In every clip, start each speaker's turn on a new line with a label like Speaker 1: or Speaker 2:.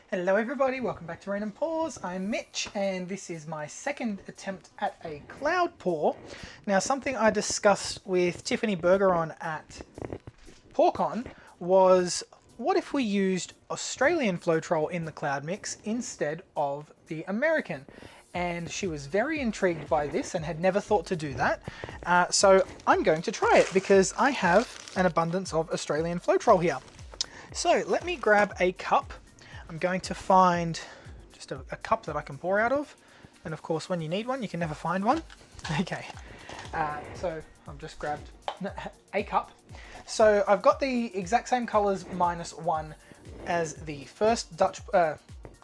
Speaker 1: Hello everybody, welcome back to Rain and Pours. I'm Mitch and this is my second attempt at a cloud pour. Now something I discussed with Tiffany Bergeron at PourCon was what if we used Australian Floetrol in the cloud mix instead of the American? And she was very intrigued by this and had never thought to do that. So I'm going to try it because I have an abundance of Australian Floetrol here. So let me grab a cup. I'm going to find just a cup that I can pour out of. And of course, when you need one, you can never find one. Okay, so I've just grabbed a cup. So I've got the exact same colors minus one as the first Dutch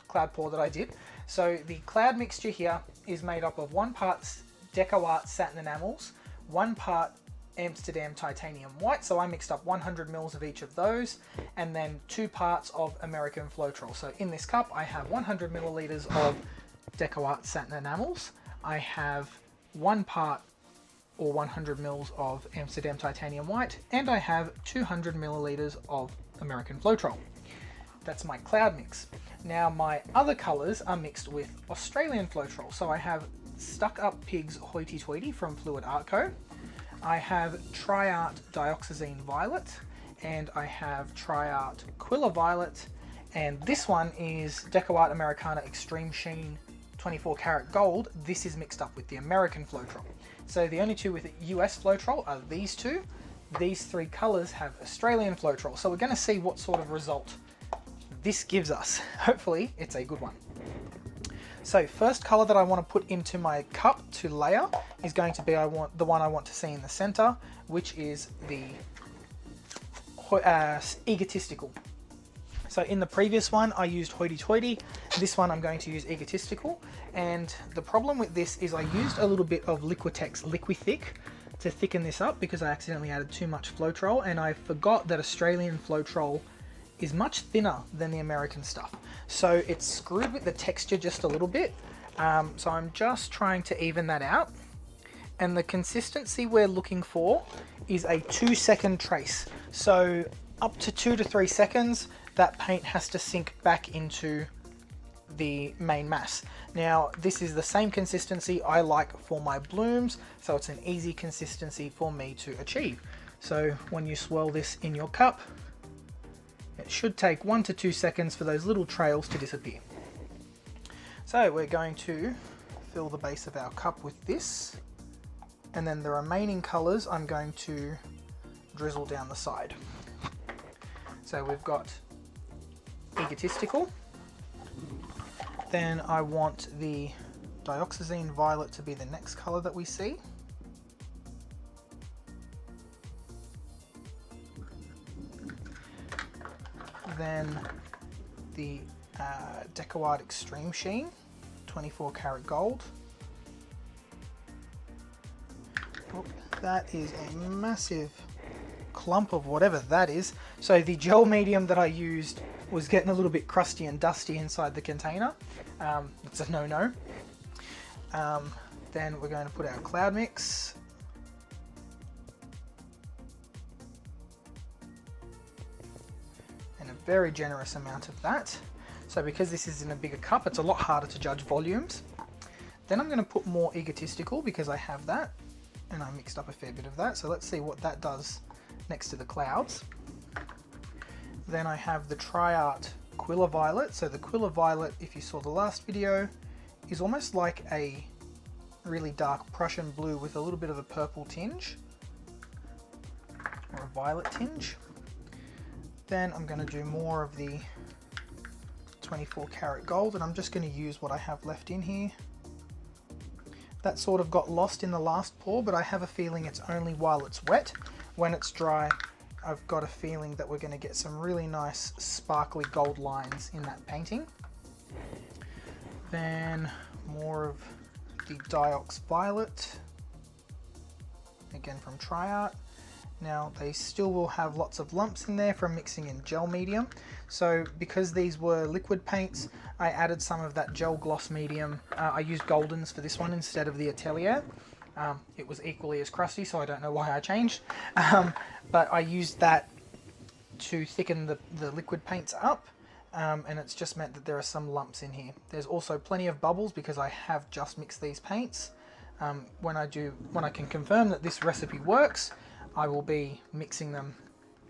Speaker 1: cloud pour that I did. So the cloud mixture here is made up of 1 part Deco Art satin enamels, 1 part Amsterdam titanium white, so I mixed up 100 mils of each of those, and then 2 parts of American Floetrol. So in this cup I have 100 milliliters of Deco Art satin enamels, I have 1 part or 100 mils of Amsterdam titanium white, and I have 200 milliliters of American Floetrol. That's my cloud mix. Now my other colors are mixed with Australian Floetrol, so I have Stuck Up Pigs Hoity Toity from Floetrol Art Co. I have Tri-Art Dioxazine Violet, and I have Tri-Art Quilla Violet, and this one is Deco Art Americana Extreme Sheen 24 karat gold. This is mixed up with the American Floetrol. So the only two with US Floetrol are these two. These 3 colors have Australian Floetrol. So we're going to see what sort of result this gives us. Hopefully it's a good one. So first color that I want to put into my cup to layer is going to be the one I want to see in the center, which is the Egotistical. So in the previous one I used Hoity Toity, this one I'm going to use Egotistical, and the problem with this is I used a little bit of Liquitex Liquithick to thicken this up because I accidentally added too much Floetrol, and I forgot that Australian Floetrol is much thinner than the American stuff. So it's screwed with the texture just a little bit. So I'm just trying to even that out. And the consistency we're looking for is a 2-second trace. So up to 2 to 3 seconds, that paint has to sink back into the main mass. Now this is the same consistency I like for my blooms, so it's an easy consistency for me to achieve. So when you swirl this in your cup, it should take 1 to 2 seconds for those little trails to disappear. So we're going to fill the base of our cup with this, and then the remaining colors I'm going to drizzle down the side. So we've got Egotistical, then I want the Dioxazine Violet to be the next color that we see. Then the Deco Art Extreme Sheen 24 karat gold. Oh, that is a massive clump of whatever that is. So the gel medium that I used was getting a little bit crusty and dusty inside the container. It's a no-no. Then we're going to put our cloud mix. Very generous amount of that. So because this is in a bigger cup, it's a lot harder to judge volumes. Then I'm going to put more Egotistical because I have that, and I mixed up a fair bit of that. So let's see what that does next to the clouds. Then I have the Tri-Art Quilla Violet. So the Quilla Violet, if you saw the last video, is almost like a really dark Prussian blue with a little bit of a purple tinge, or a violet tinge. Then I'm going to do more of the 24 karat gold, and I'm just going to use what I have left in here. That sort of got lost in the last pour, but I have a feeling it's only while it's wet. When it's dry, I've got a feeling that we're going to get some really nice sparkly gold lines in that painting. Then more of the Diox Violet, again from Tri-Art. Now they still will have lots of lumps in there from mixing in gel medium. So because these were liquid paints, I added some of that gel gloss medium. I used Goldens for this one instead of the Atelier. It was equally as crusty, so I don't know why I changed. But I used that to thicken the liquid paints up. and it's just meant that there are some lumps in here. There's also plenty of bubbles because I have just mixed these paints. When I can confirm that this recipe works, I will be mixing them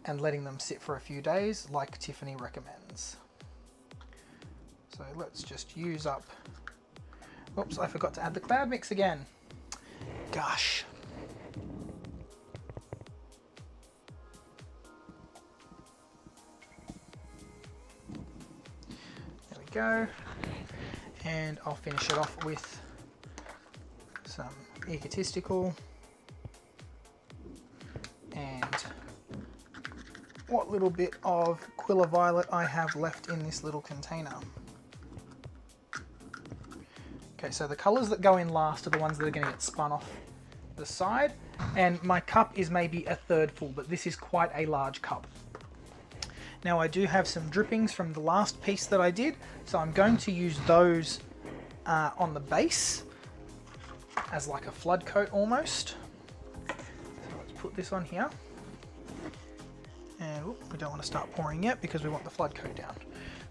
Speaker 1: and letting them sit for a few days like Tiffany recommends. So let's just use up, oops, I forgot to add the cloud mix again. Gosh. There we go. And I'll finish it off with some egotistical and what little bit of Quilla Violet I have left in this little container. Okay, so the colours that go in last are the ones that are going to get spun off the side, and my cup is maybe a third full, but this is quite a large cup. Now I do have some drippings from the last piece that I did, so I'm going to use those on the base as like a flood coat almost. So let's put this on here. And we don't want to start pouring yet because we want the flood coat down.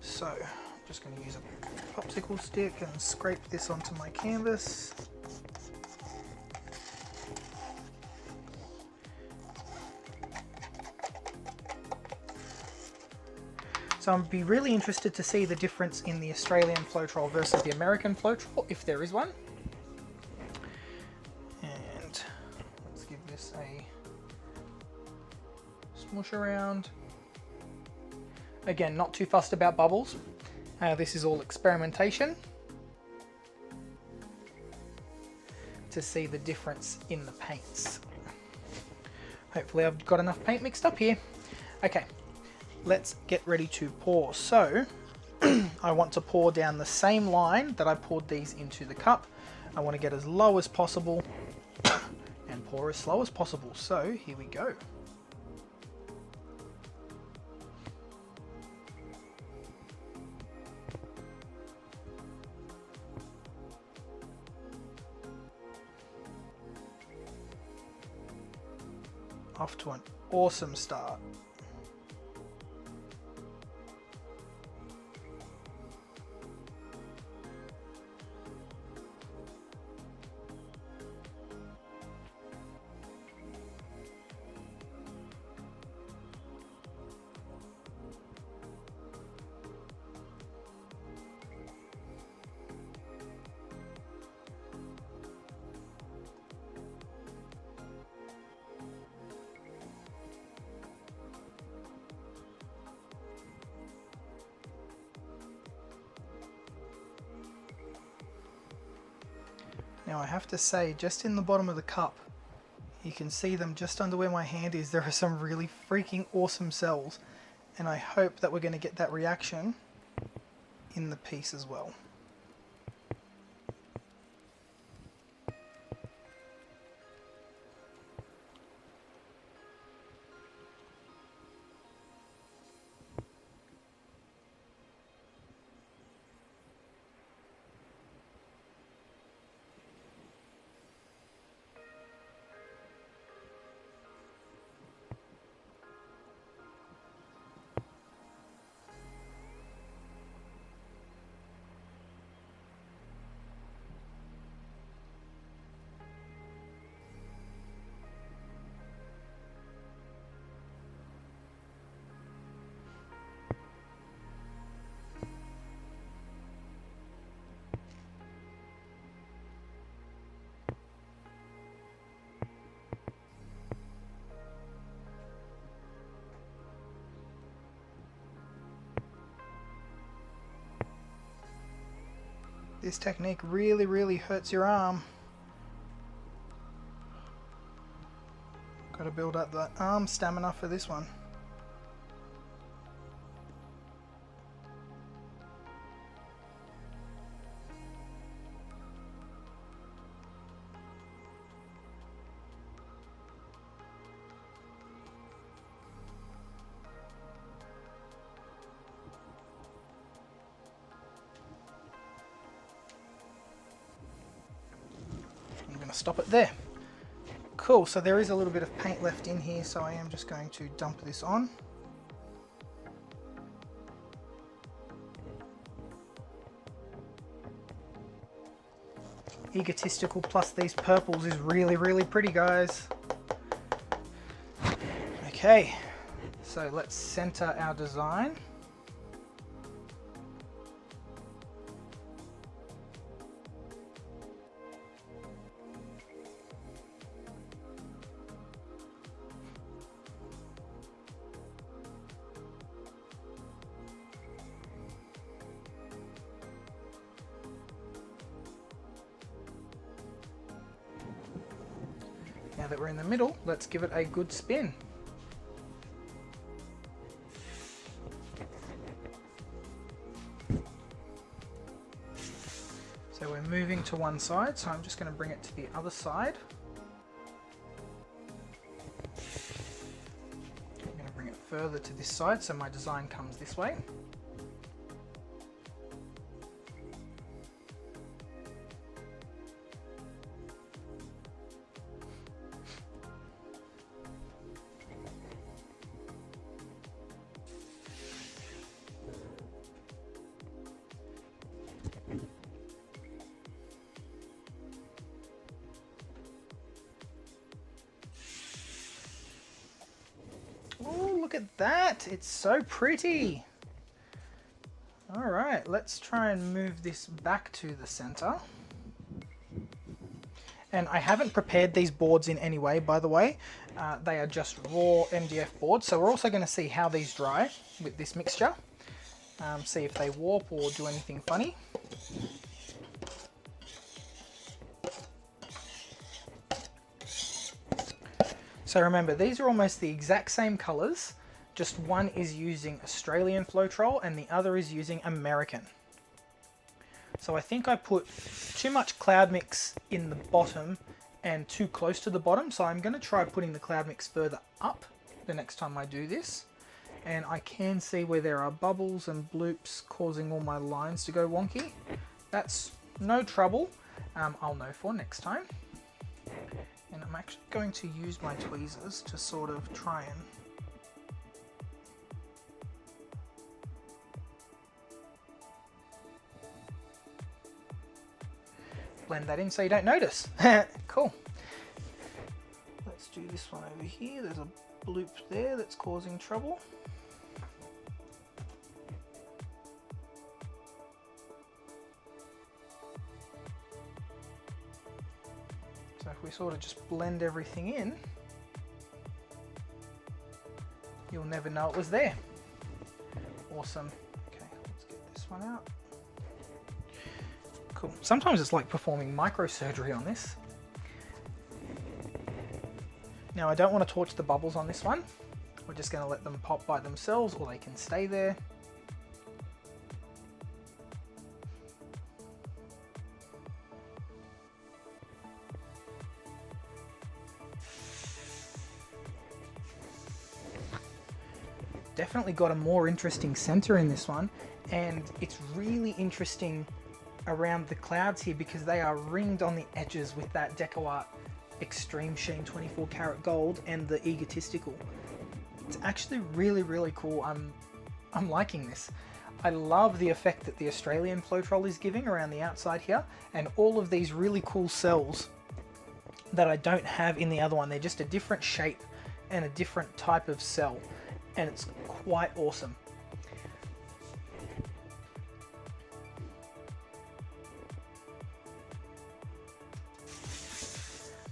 Speaker 1: So I'm just going to use a popsicle stick and scrape this onto my canvas. So I'd be really interested to see the difference in the Australian Floetrol versus the American Floetrol, if there is one. And let's give this a smush around. Again, not too fussed about bubbles. This is all experimentation to see the difference in the paints. Hopefully I've got enough paint mixed up here. Okay, let's get ready to pour. So I want to pour down the same line that I poured these into the cup. I want to get as low as possible and pour as slow as possible. So here we go. Off to an awesome start. Now I have to say, just in the bottom of the cup, you can see them just under where my hand is. There are some really freaking awesome cells, and I hope that we're going to get that reaction in the piece as well. This technique really hurts your arm. Got to build up that arm stamina for this one. Stop it there. Cool, so there is a little bit of paint left in here, so I am just going to dump this on. egotistical plus these purples is really, really pretty, guys. Okay, so let's center our design. Now that we're in the middle, let's give it a good spin. So we're moving to one side, so I'm just going to bring it to the other side. I'm going to bring it further to this side so my design comes this way. Oh, look at that! It's so pretty! Alright, let's try and move this back to the center. And I haven't prepared these boards in any way, by the way. They are just raw MDF boards, so we're also going to see how these dry with this mixture. See if they warp or do anything funny. So remember, these are almost the exact same colors, just one is using Australian Floetrol and the other is using American. So I think I put too much cloud mix in the bottom and too close to the bottom, so I'm going to try putting the cloud mix further up the next time I do this. And I can see where there are bubbles and bloops causing all my lines to go wonky. That's no trouble, I'll know for next time. And I'm actually going to use my tweezers to sort of try and blend that in so you don't notice. Cool. Let's do this one over here. There's a bloop there that's causing trouble. So if we sort of just blend everything in, you'll never know it was there. Awesome. Okay, let's get this one out. Cool. Sometimes it's like performing microsurgery on this. Now I don't want to torch the bubbles on this one. We're just going to let them pop by themselves, or they can stay there. Definitely got a more interesting center in this one, and it's really interesting around the clouds here because they are ringed on the edges with that Deco Art Extreme Sheen 24 karat gold and the egotistical. It's actually really, really cool. I'm liking this. I love the effect that the Australian Floetrol is giving around the outside here, and all of these really cool cells that I don't have in the other one. They're just a different shape and a different type of cell, and it's quite awesome.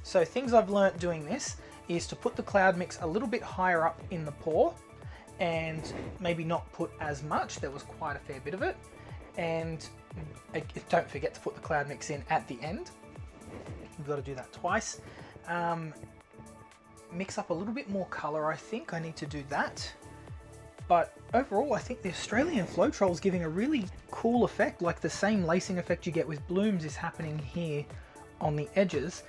Speaker 1: So things I've learnt doing this is to put the cloud mix a little bit higher up in the pour and maybe not put as much. There was quite a fair bit of it. And don't forget to put the cloud mix in at the end. You've got to do that twice. Mix up a little bit more color, I think. I need to do that. But overall, I think the Australian Floetrol is giving a really cool effect. Like the same lacing effect you get with blooms is happening here on the edges.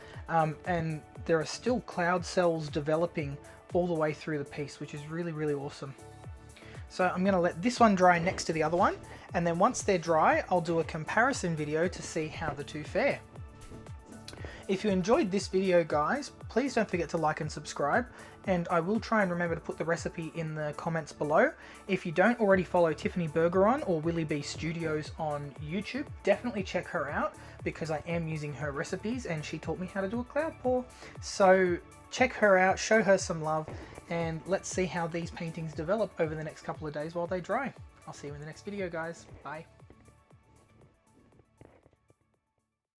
Speaker 1: And there are still cloud cells developing all the way through the piece, which is really, really awesome. So I'm going to let this one dry next to the other one, and then once they're dry, I'll do a comparison video to see how the two fare. If you enjoyed this video, guys, please don't forget to like and subscribe, and I will try and remember to put the recipe in the comments below. If you don't already follow Tiffany Bergeron or Willie B Studios on YouTube, definitely check her out because I am using her recipes and she taught me how to do a cloud pour. So check her out, show her some love, and let's see how these paintings develop over the next couple of days while they dry. I'll see you in the next video, guys. Bye.